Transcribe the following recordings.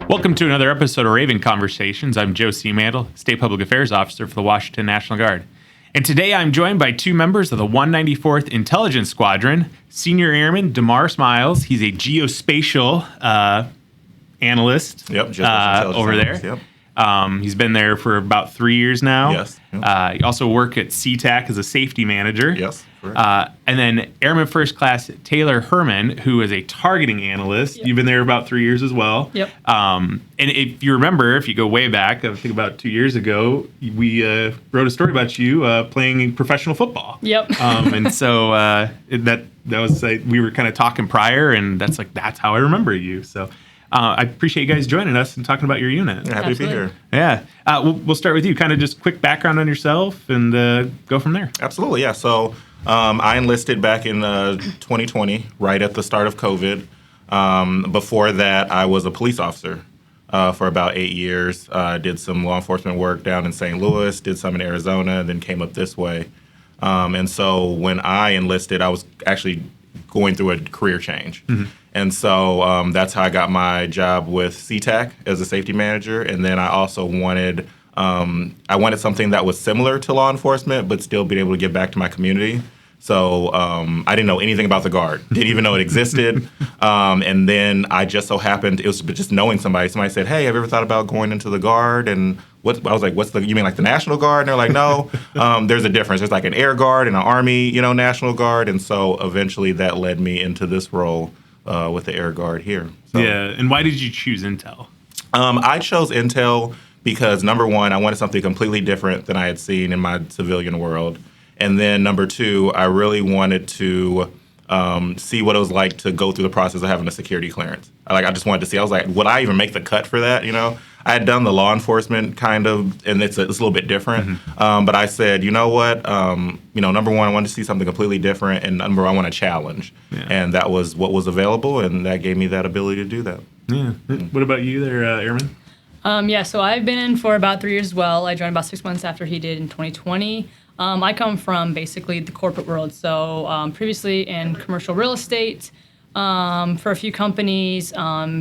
Welcome to another episode of Raven Conversations. I'm Joe Seamandel, State Public Affairs Officer for the Washington National Guard. And today I'm joined by two members of the 194th Intelligence Squadron, Senior Airman DeMar Smiles. He's a geospatial analyst over there. Yep. He's been there for about 3 years now. Yes. Yep. He also worked at SeaTac as a safety manager. Yes. Correct. And then Airman First Class Taylor Herman, who is a targeting analyst. Yep. You've been there about 3 years as well. Yep. And if you remember, if you go way back, I think about 2 years ago, we wrote a story about you playing professional football. Yep. And so that was we were kind of talking prior, and that's how I remember you. So. I appreciate you guys joining us and talking about your unit. Happy to be here. Yeah. We'll start with you. Kind of just quick background on yourself and go from there. Absolutely, yeah. So I enlisted back in 2020, right at the start of COVID. Before that, I was a police officer for about 8 years. Did some law enforcement work down in St. Louis, did some in Arizona, then came up this way. And so when I enlisted, I was actually going through a career change. Mm-hmm. And so that's how I got my job with SeaTac as a safety manager. And then I also wanted something that was similar to law enforcement, but still being able to give back to my community. So I didn't know anything about the Guard, didn't even know it existed. And then I just so happened, it was just knowing somebody. Somebody said, "Hey, have you ever thought about going into the Guard?" And I was like, you mean like the National Guard? And they're like, no, there's a difference. There's like an Air Guard and an Army, National Guard. And so eventually that led me into this role with the Air Guard here. So, yeah, and why did you choose Intel? I chose Intel because, number one, I wanted something completely different than I had seen in my civilian world. And then, number two, I really wanted to see what it was like to go through the process of having a security clearance. I just wanted to see. I was like, would I even make the cut for that, I had done the law enforcement kind of, and it's a little bit different. Mm-hmm. But I said, you know what? Number one, I wanted to see something completely different, and number, I want a challenge. Yeah. And that was what was available, and that gave me that ability to do that. Yeah. What about you there, Airman? So I've been in for about 3 years as well. I joined about 6 months after he did in 2020. I come from basically the corporate world, so previously in commercial real estate, for a few companies,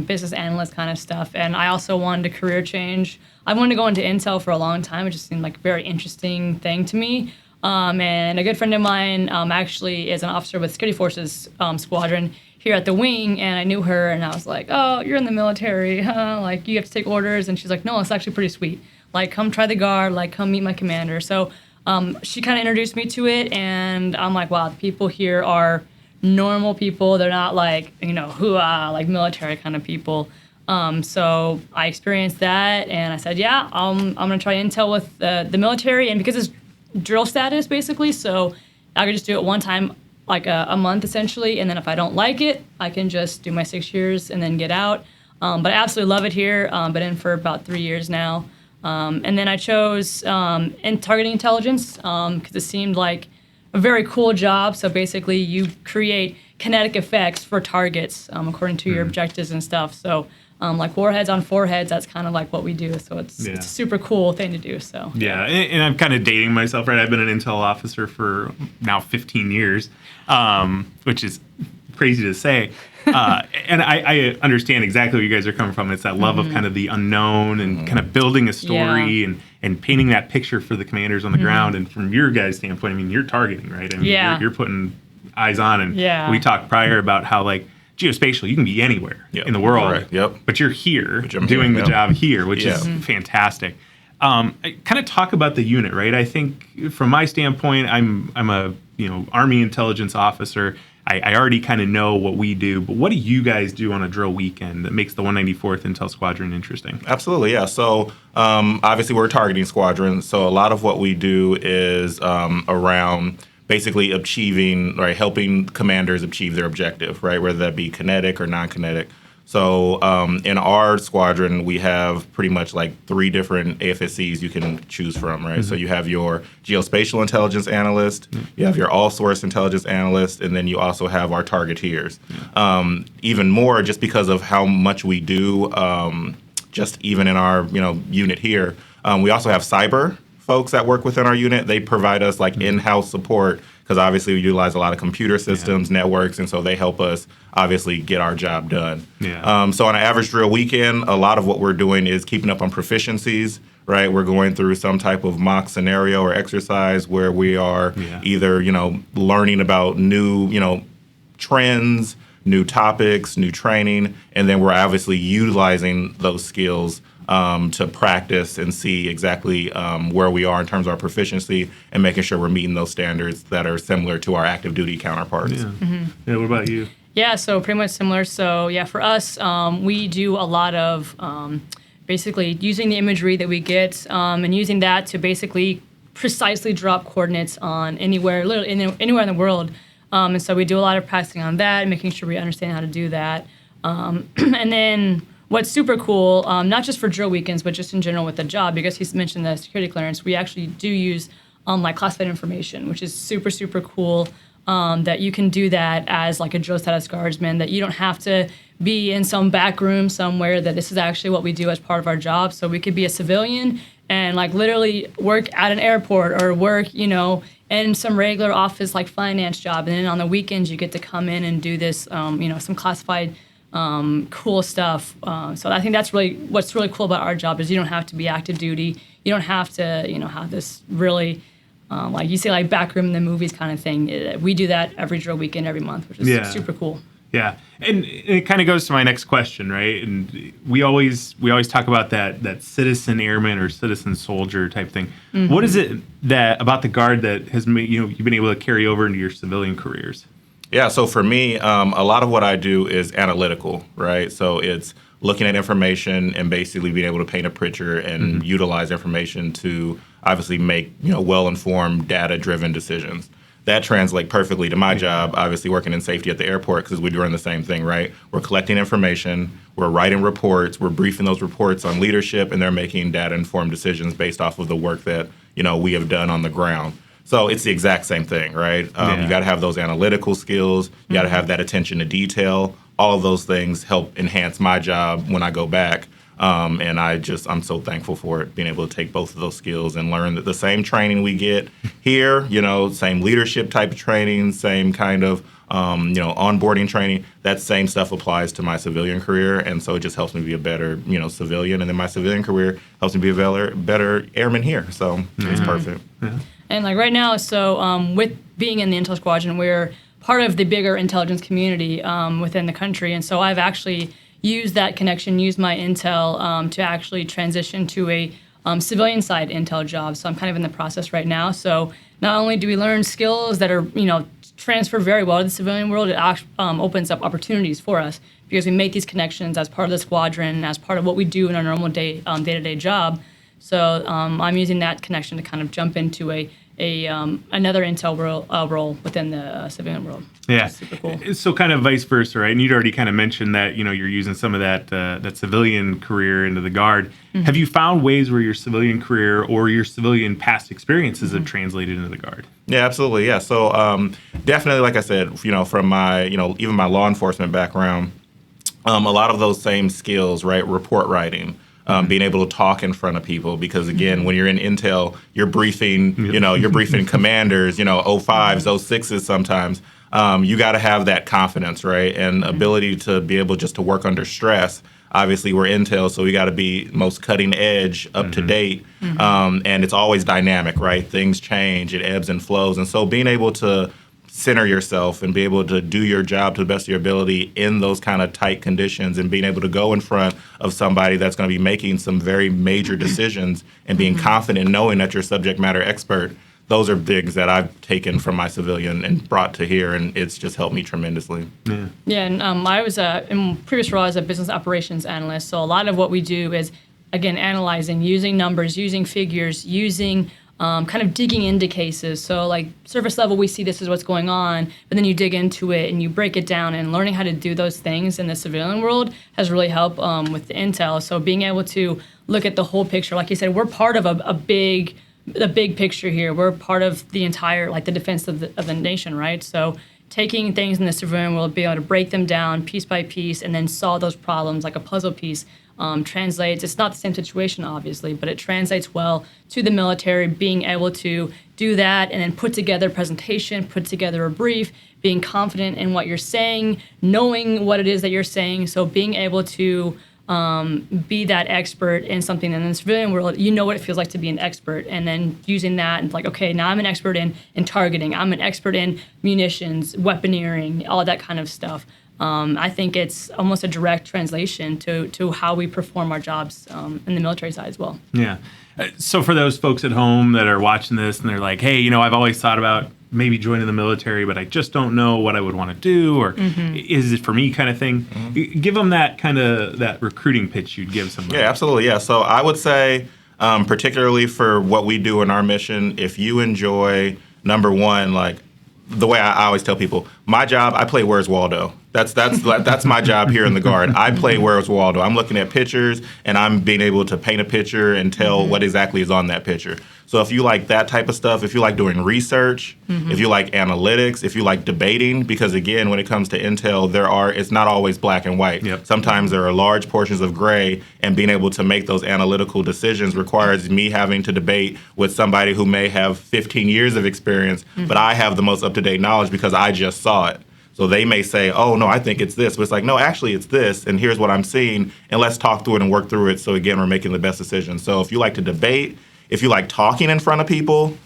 business analyst kind of stuff. And I also wanted a career change. I wanted to go into Intel for a long time. It just seemed like a very interesting thing to me. And a good friend of mine actually is an officer with Security Forces Squadron here at the wing. And I knew her, and I was like, "Oh, you're in the military, huh? Like, you have to take orders." And she's like, "No, it's actually pretty sweet. Like, come try the Guard. Like, come meet my commander." So she kind of introduced me to it. And I'm like, wow, the people here are normal people. They're not like, hoo-ah, like military kind of people. So I experienced that, and I said, yeah, I'm going to try Intel with the military. And because it's drill status, basically, so I could just do it one time, like a month, essentially. And then if I don't like it, I can just do my 6 years and then get out. But I absolutely love it here. Been in for about 3 years now. And then I chose in targeting intelligence because it seemed like a very cool job. So basically, you create kinetic effects for targets according to your objectives and stuff. So like warheads on foreheads, that's kind of like what we do. So it's a super cool thing to do. So yeah, and I'm kind of dating myself, right? I've been an Intel officer for now 15 years, which is crazy to say. And I understand exactly where you guys are coming from. It's that love of kind of the unknown and kind of building a story and painting that picture for the commanders on the ground. And from your guys' standpoint, I mean, you're targeting, right? I mean, you're putting eyes on. And we talked prior about how, like, geospatial, you can be anywhere in the world. Right. Yep. But you're here doing the job here, which is fantastic. Kind of talk about the unit, right? I think from my standpoint, I'm a Army intelligence officer. I already kind of know what we do, but what do you guys do on a drill weekend that makes the 194th Intel Squadron interesting? Absolutely, yeah. So obviously we're a targeting squadron, so a lot of what we do is around basically helping commanders achieve their objective, right? Whether that be kinetic or non-kinetic. So in our squadron, we have pretty much like 3 different AFSCs you can choose from, right? Mm-hmm. So you have your geospatial intelligence analyst, you have your all-source intelligence analyst, and then you also have our targeteers. Even more, just because of how much we do, just even in our unit here, we also have cyber folks that work within our unit. They provide us like in-house support because obviously we utilize a lot of computer systems, networks, and so they help us obviously get our job done. So on an average drill weekend, a lot of what we're doing is keeping up on proficiencies, right? We're going through some type of mock scenario or exercise where we are either, learning about new, trends, new topics, new training, and then we're obviously utilizing those skills to practice and see exactly where we are in terms of our proficiency and making sure we're meeting those standards that are similar to our active duty counterparts. Yeah, what about you? Yeah, so pretty much similar. So yeah, for us, we do a lot of basically using the imagery that we get and using that to basically precisely drop coordinates on anywhere, literally anywhere in the world. And so we do a lot of practicing on that, making sure we understand how to do that. And then what's super cool, not just for drill weekends, but just in general with the job, because he's mentioned the security clearance, we actually do use like classified information, which is super, super cool. That you can do that as like a drill status guardsman, that you don't have to be in some back room somewhere, that this is actually what we do as part of our job. So we could be a civilian and like literally work at an airport or work, in some regular office like finance job. And then on the weekends you get to come in and do this, some classified cool stuff. So I think that's really what's really cool about our job is you don't have to be active duty. You don't have to, have this really like you say, like back room in the movies kind of thing. We do that every drill weekend, every month, which is super cool. Yeah, and it kind of goes to my next question, right? And we always talk about that citizen airman or citizen soldier type thing. Mm-hmm. What is it that about the Guard that has made you've been able to carry over into your civilian careers? Yeah, so for me, a lot of what I do is analytical, right? So it's looking at information and basically being able to paint a picture and utilize information to obviously make well-informed, data-driven decisions. That translates perfectly to my job, obviously working in safety at the airport, because we're doing the same thing, right? We're collecting information, we're writing reports, we're briefing those reports on leadership, and they're making data-informed decisions based off of the work that we have done on the ground. So it's the exact same thing, right? You got to have those analytical skills. You got to have that attention to detail. All of those things help enhance my job when I go back. And I'm so thankful for it, being able to take both of those skills and learn that the same training we get here, same leadership type of training, same kind of, onboarding training, that same stuff applies to my civilian career. And so it just helps me be a better, civilian. And then my civilian career helps me be a better airman here. So it's perfect. Yeah. And like right now, so with being in the Intel Squadron, we're part of the bigger intelligence community within the country. And so I've actually used that connection, used my intel to actually transition to a civilian side intel job. So I'm kind of in the process right now. So not only do we learn skills that are, transfer very well to the civilian world, it opens up opportunities for us because we make these connections as part of the squadron, as part of what we do in our normal day-to-day job. So I'm using that connection to kind of jump into another intel role within the civilian world. Yeah, super cool. So kind of vice versa, right? And you'd already kind of mentioned that you're using some of that civilian career into the Guard. Mm-hmm. Have you found ways where your civilian career or your civilian past experiences have translated into the Guard? Yeah, absolutely. Yeah, so definitely, like I said, from my even my law enforcement background, a lot of those same skills, right? Report writing. Being able to talk in front of people, because again, when you're in intel, you're briefing, you're briefing commanders, 05s, 06s sometimes. You got to have that confidence, right? And ability to be able just to work under stress. Obviously, we're intel, so we got to be most cutting edge, up to date. And it's always dynamic, right? Things change, it ebbs and flows. And so being able to center yourself and be able to do your job to the best of your ability in those kind of tight conditions, and being able to go in front of somebody that's going to be making some very major decisions and being confident knowing that you're subject matter expert. Those are things that I've taken from my civilian and brought to here, and it's just helped me tremendously. Yeah, and I was in previous role as a business operations analyst, so a lot of what we do is, again, analyzing, using numbers, using figures, using kind of digging into cases. So like surface level, we see this is what's going on, but then you dig into it and you break it down, and learning how to do those things in the civilian world has really helped with the intel. So being able to look at the whole picture, like you said, we're part of the big picture here. We're part of the entire, like the defense of the nation, right? So taking things in the civilian world, being able to break them down piece by piece and then solve those problems like a puzzle piece translates. It's not the same situation, obviously, but it translates well to the military, being able to do that and then put together a presentation, put together a brief, being confident in what you're saying, knowing what it is that you're saying. So being able to be that expert in something in the civilian world, you know what it feels like to be an expert, and then using that and like, okay, now I'm an expert in targeting, I'm an expert in munitions, weaponeering, all that kind of stuff. I think it's almost a direct translation to how we perform our jobs in the military side as well. Yeah. So for those folks at home that are watching this and they're like, hey, you know, I've always thought about maybe joining the military, but I just don't know what I would want to do, or is it for me kind of thing? Give them that kind of that recruiting pitch you'd give somebody. Yeah, absolutely. Yeah. So I would say, particularly for what we do in our mission, if you enjoy, number one, like the way I always tell people, my job, I play Where's Waldo. That's my job here in the Guard. I play Where's Waldo. I'm looking at pictures and I'm being able to paint a picture and tell what exactly is on that picture. So if you like that type of stuff, if you like doing research, if you like analytics, if you like debating, because again, when it comes to intel, it's not always black and white. Yep. Sometimes there are large portions of gray, and being able to make those analytical decisions requires me having to debate with somebody who may have 15 years of experience, but I have the most up-to-date knowledge because I just saw it. So they may say, oh, no, I think it's this. But it's like, no, actually, it's this. And here's what I'm seeing. And let's talk through it and work through it. So, again, we're making the best decision. So if you like to debate, if you like talking in front of people,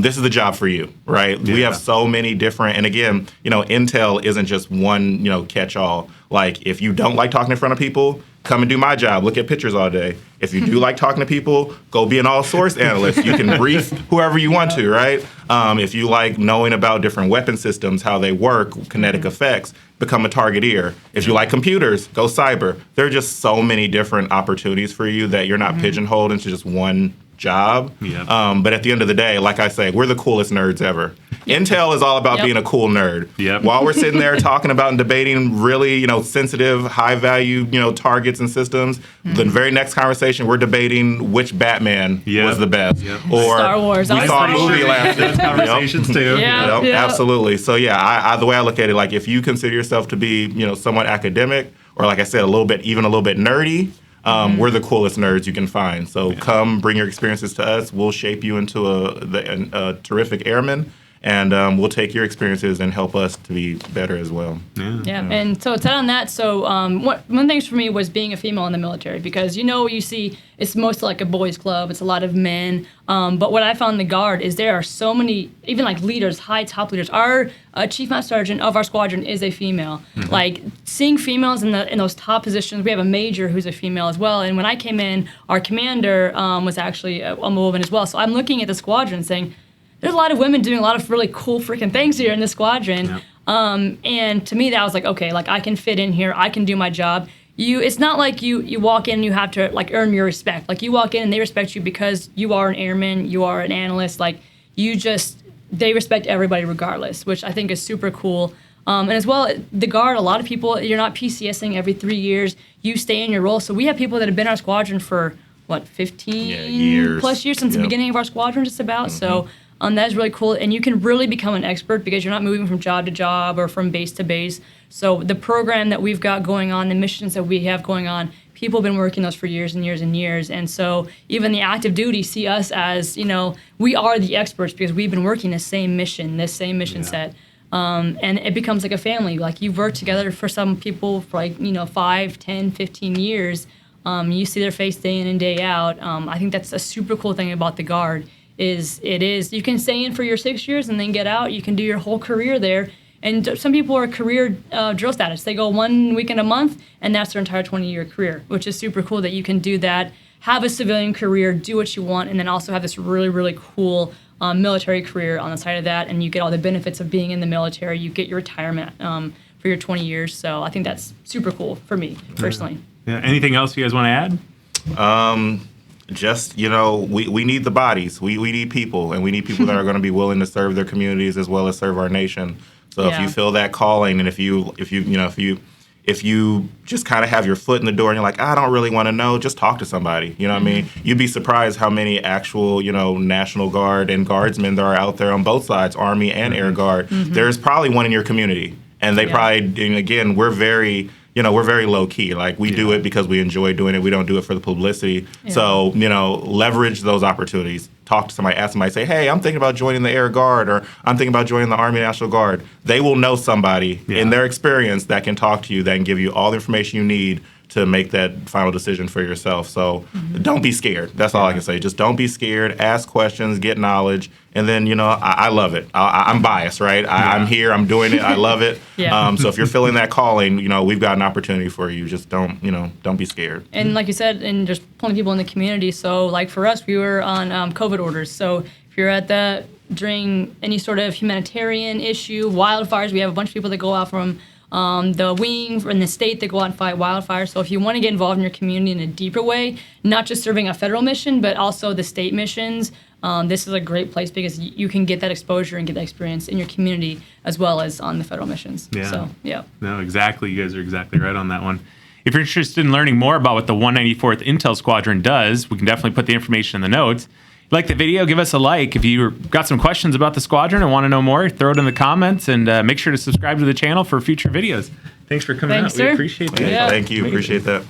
this is the job for you, right? Yeah. We have so many different, and again, you know, intel isn't just one, you know, catch-all. Like, if you don't like talking in front of people, come and do my job. Look at pictures all day. If you do like talking to people, go be an all-source analyst. You can brief whoever you want to, right? If you like knowing about different weapon systems, how they work, kinetic effects, become a targeteer. If you like computers, go cyber. There are just so many different opportunities for you that you're not pigeonholed into just one job. Yeah. But at the end of the day, like I say, we're the coolest nerds ever. Intel is all about being a cool nerd. Yep. While we're sitting there talking about and debating really, you know, sensitive, high value, you know, targets and systems, the very next conversation we're debating which Batman was the best. Yep. Or Star Wars. we saw a movie last those conversations too. Yeah. Absolutely. So yeah, the way I look at it, like if you consider yourself to be, you know, somewhat academic, or like I said, a little bit nerdy, we're the coolest nerds you can find. So come bring your experiences to us. We'll shape you into a terrific airman, and we'll take your experiences and help us to be better as well. Yeah. And so to add on that, so one of the things for me was being a female in the military, because you know, you see it's mostly like a boys club. It's a lot of men. But what I found in the Guard is there are so many, even like leaders, high top leaders. Our chief master sergeant of our squadron is a female. Like seeing females in those top positions. We have a major who's a female as well. And when I came in, our commander was actually a woman as well. So I'm looking at the squadron saying, there's a lot of women doing a lot of really cool freaking things here in the squadron. Yeah. And to me, that was like, okay, like I can fit in here. I can do my job. It's not like you walk in and you have to like earn your respect. Like you walk in and they respect you because you are an airman, you are an analyst. Like they respect everybody regardless, which I think is super cool. And as well, the Guard, a lot of people, you're not PCSing every 3 years. You stay in your role. So we have people that have been in our squadron for, 15 plus years since the beginning of our squadron, just about. So that's really cool. And you can really become an expert because you're not moving from job to job or from base to base. So the program that we've got going on, the missions that we have going on, people have been working those for years and years and years. And so even the active duty see us as, you know, we are the experts because we've been working this same mission set. And it becomes like a family. Like you've worked together for some people for like, 5, 10, 15 years. You see their face day in and day out. I think that's a super cool thing about the Guard is you can stay in for your 6 years and then get out. You can do your whole career there. And some people are career drill status. They go 1 weekend a month, and that's their entire 20-year career, which is super cool that you can do that, have a civilian career, do what you want, and then also have this really, really cool military career on the side of that, and you get all the benefits of being in the military. You get your retirement for your 20 years. So I think that's super cool for me, personally. Yeah. Anything else you guys want to add? Just, we need the bodies. We need people, and we need people that are going to be willing to serve their communities as well as serve our nation. So if you feel that calling, and if you just kind of have your foot in the door and you're like, I don't really want to know, just talk to somebody. You know what I mean? You'd be surprised how many actual, National Guard and Guardsmen there are out there on both sides, Army and Air Guard. There's probably one in your community. And they probably, and again, we're very, we're very low key. Like we do it because we enjoy doing it. We don't do it for the publicity. Yeah. So, leverage those opportunities. Talk to somebody, ask somebody, say, hey, I'm thinking about joining the Air Guard, or I'm thinking about joining the Army National Guard. They will know somebody in their experience that can talk to you, that can give you all the information you need to make that final decision for yourself. So don't be scared. That's all I can say. Just don't be scared. Ask questions, get knowledge. And then, I love it. I'm biased, right? I'm here. I'm doing it. I love it. Yeah. So if you're feeling that calling, we've got an opportunity for you. Just don't be scared. And like you said, and there's plenty of people in the community. So like for us, we were on COVID orders. So if you're during any sort of humanitarian issue, wildfires, we have a bunch of people that go out from the wing in the state that go out and fight wildfires. So if you want to get involved in your community in a deeper way, not just serving a federal mission, but also the state missions, this is a great place because you can get that exposure and get that experience in your community as well as on the federal missions. Yeah. So, yeah. No, exactly. You guys are exactly right on that one. If you're interested in learning more about what the 194th Intel Squadron does, we can definitely put the information in the notes. If you like the video, give us a like. If you've got some questions about the squadron and want to know more, throw it in the comments, and make sure to subscribe to the channel for future videos. Thanks for coming Thanks, out. sir. We appreciate that. Yeah. Thank you. Appreciate that.